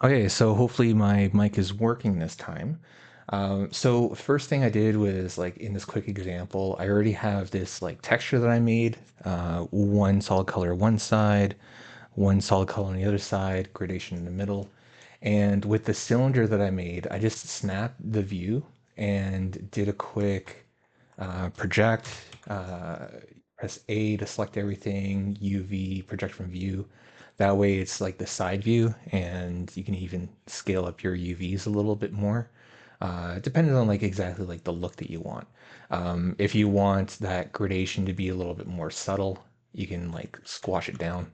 Okay, so hopefully my mic is working this time. So first thing I did was like in this quick example, I already have this like texture that I made, one solid color one side, one solid color on the other side, gradation in the middle. And with the cylinder that I made, I just snapped the view and did a quick project, press A to select everything, UV, project from view. That way it's like the side view and you can even scale up your UVs a little bit more. Depending on like exactly like the look that you want. If you want that gradation to be a little bit more subtle, you can like squash it down.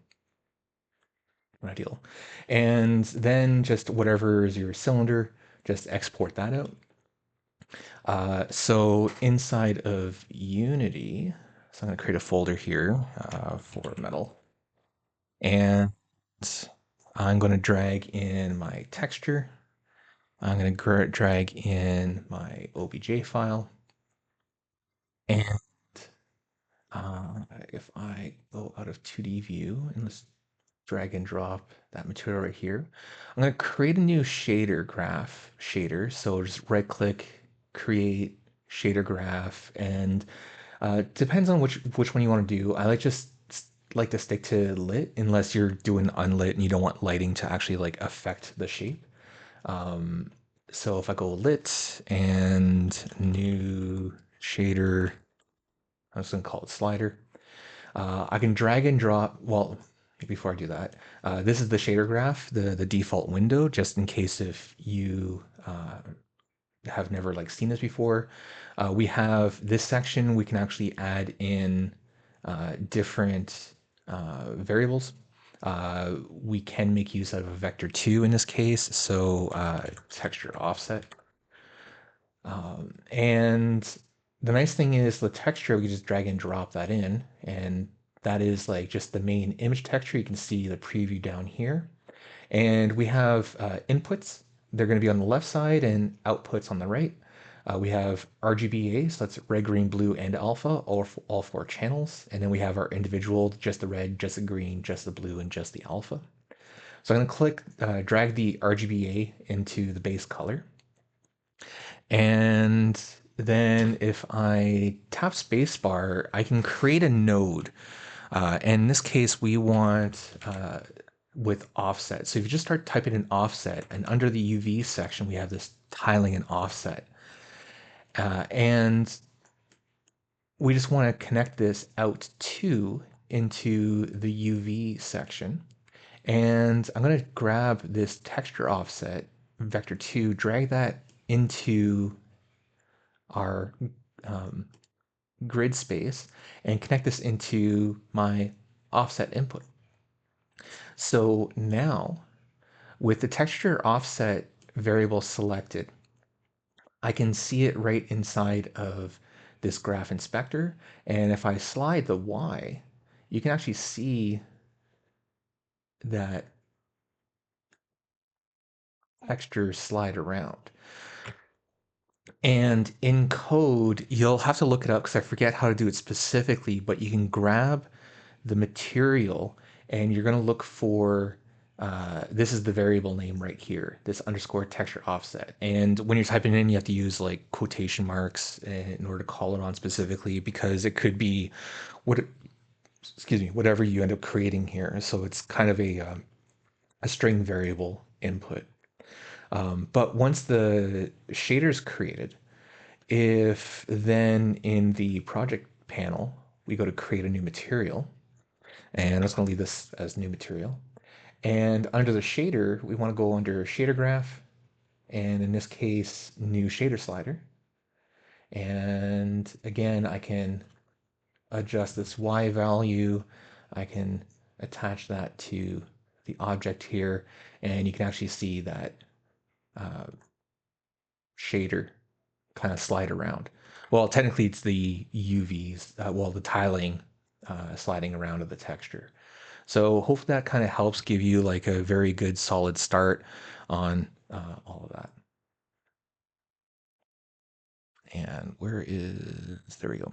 Ideal. And then just whatever is your cylinder, just export that out. So inside of Unity, so I'm going to create a folder here for metal. And I'm going to drag in my texture. I'm going to drag in my OBJ file. And if I go out of 2D view and let's drag and drop that material right here, I'm going to create a new shader graph shader. So just right click, create shader graph, and depends on which one you want to do. I like to stick to lit unless you're doing unlit and you don't want lighting to actually like affect the shape. Um, so if I go lit and new shader, I'm just gonna call it slider. I can drag and drop. Well, before I do that, this is the shader graph, the default window, just in case if you have never like seen this before. We have this section. We can actually add in different variables. We can make use of a vector 2 in this case, so texture offset. And the nice thing is the texture, we just drag and drop that in, and that is like just the main image texture. You can see the preview down here. And we have inputs. They're going to be on the left side and outputs on the right. We have RGBA, so that's red, green, blue, and alpha, all four channels. And then we have our individual, just the red, just the green, just the blue, and just the alpha. So I'm going to drag the RGBA into the base color. And then if I tap spacebar, I can create a node. In this case, we want with offset. So if you just start typing in offset, and under the UV section, we have this tiling and offset. And we just want to connect this out to into the UV section. And I'm going to grab this texture offset, vector 2, drag that into our um, grid space and connect this into my offset input. So now with the texture offset variable selected, I can see it right inside of this graph inspector. And if I slide the Y, you can actually see that texture slide around. And in code, you'll have to look it up because I forget how to do it specifically, but you can grab the material and you're going to look for this is the variable name right here, this underscore texture offset. And when you're typing in, you have to use like quotation marks in order to call it on specifically because it could be what, excuse me, whatever you end up creating here. So it's kind of a string variable input. But once the shader's created, if then in the project panel, we go to create a new material, and I'm just going to leave this as new material. And under the shader, we want to go under shader graph, and in this case, new shader slider. And again, I can adjust this Y value. I can attach that to the object here, and you can actually see that uh, shader kind of slide around. Well, technically it's the UVs, well, the tiling sliding around of the texture. So hopefully that kind of helps give you like a very good solid start on all of that. And there we go.